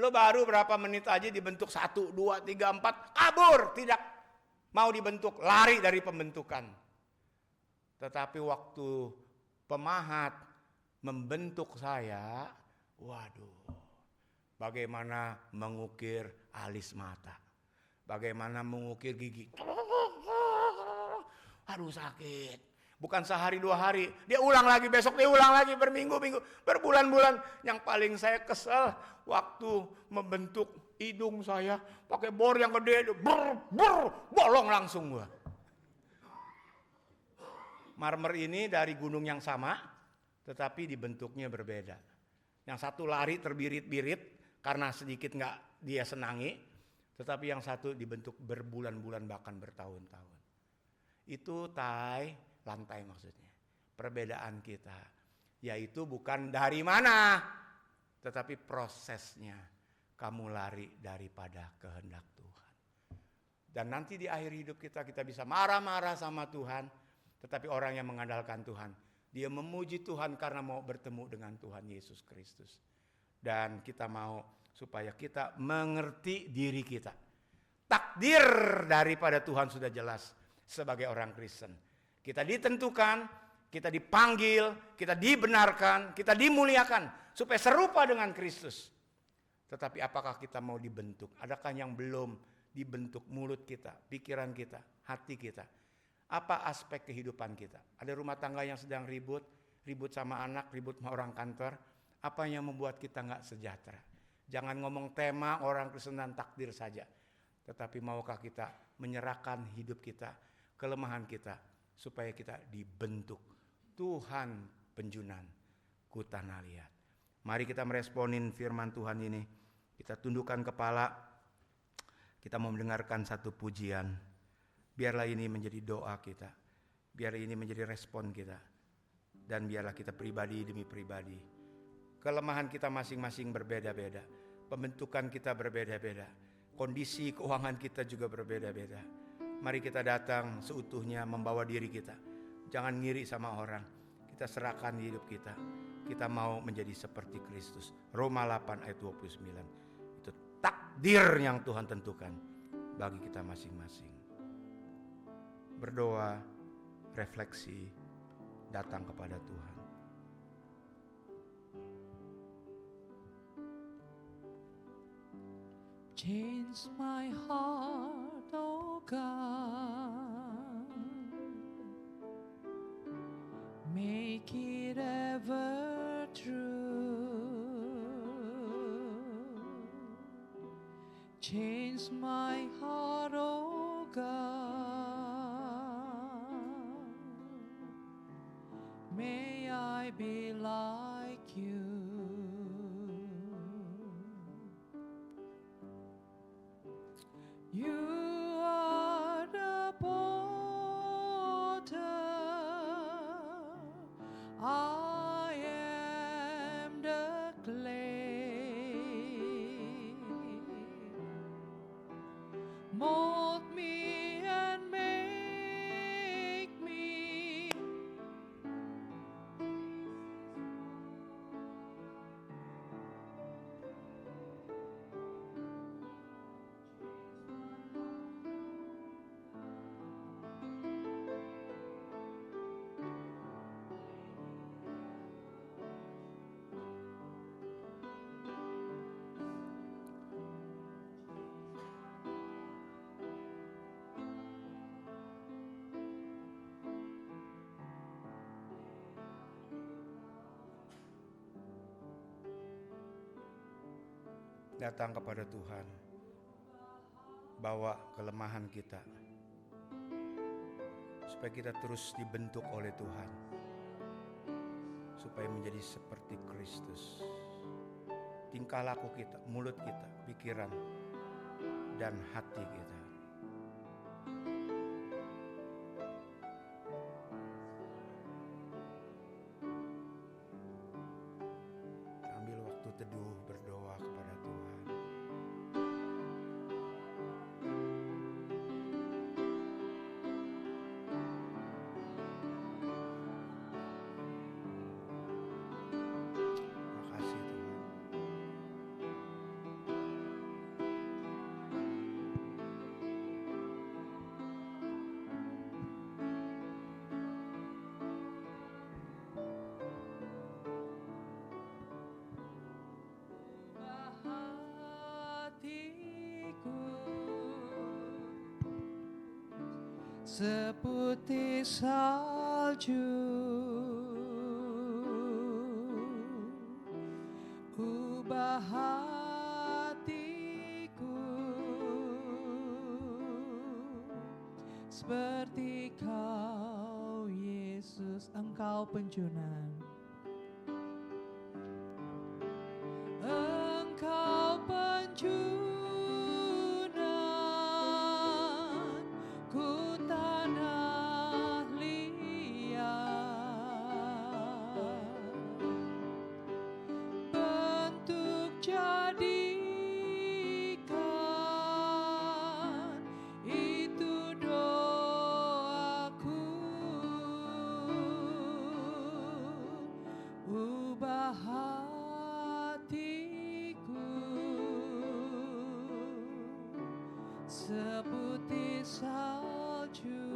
Lo baru berapa menit aja dibentuk 1, 2, 3, 4. Kabur, tidak mau dibentuk, lari dari pembentukan. Tetapi waktu pemahat membentuk saya, waduh. Bagaimana mengukir alis mata. Bagaimana mengukir gigi. Aduh sakit. Bukan sehari 2 hari. Dia ulang lagi, besok dia ulang lagi, berminggu-minggu, berbulan-bulan. Yang paling saya kesel waktu membentuk hidung saya. Pakai bor yang gede, bolong langsung gua. Marmer ini dari gunung yang sama, tetapi dibentuknya berbeda. Yang satu lari terbirit-birit karena sedikit nggak dia senangi. Tetapi yang satu dibentuk berbulan-bulan bahkan bertahun-tahun. Itu lantai maksudnya. Perbedaan kita. Yaitu bukan dari mana, tetapi prosesnya. Kamu lari daripada kehendak Tuhan. Dan nanti di akhir hidup kita bisa marah-marah sama Tuhan. Tetapi orang yang mengandalkan Tuhan, dia memuji Tuhan karena mau bertemu dengan Tuhan Yesus Kristus. Dan kita mau supaya kita mengerti diri kita. Takdir daripada Tuhan sudah jelas sebagai orang Kristen. Kita ditentukan, kita dipanggil, kita dibenarkan, kita dimuliakan supaya serupa dengan Kristus. Tetapi apakah kita mau dibentuk? Adakah yang belum dibentuk mulut kita, pikiran kita, hati kita? Apa aspek kehidupan kita? Ada rumah tangga yang sedang ribut sama anak, ribut sama orang kantor. Apa yang membuat kita gak sejahtera? Jangan ngomong tema orang Kristen dan takdir saja. Tetapi maukah kita menyerahkan hidup kita, kelemahan kita, supaya kita dibentuk. Tuhan penjunan ku tanah liat. Mari kita meresponin firman Tuhan ini. Kita tundukkan kepala. Kita mau mendengarkan satu pujian. Biarlah ini menjadi doa kita. Biar ini menjadi respon kita. Dan biarlah kita pribadi demi pribadi. Kelemahan kita masing-masing berbeda-beda. Pembentukan kita berbeda-beda. Kondisi keuangan kita juga berbeda-beda. Mari kita datang seutuhnya membawa diri kita. Jangan ngiri sama orang. Kita serahkan hidup kita. Kita mau menjadi seperti Kristus. Roma 8 ayat 29. Itu takdir yang Tuhan tentukan bagi kita masing-masing. Berdoa, refleksi, datang kepada Tuhan. Change my heart, oh God. Make it ever true. Change my heart, oh God. May I be like you. You are the potter, I am the clay. Mold me and make me. Datang kepada Tuhan. Bawa kelemahan kita. Supaya kita terus dibentuk oleh Tuhan. Supaya menjadi seperti Kristus. Tingkah laku kita, mulut kita, pikiran, dan hati kita. Ambil waktu teduh berdoa kepada Tuhan. Makasih Tuhan. Hatiku seputih salju, ubah hatiku seperti Kau Yesus, Engkau penjunan. Engkau penjunan seputih salju.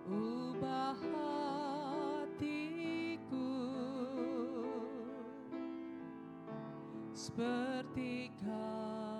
Ubah hatiku seperti kau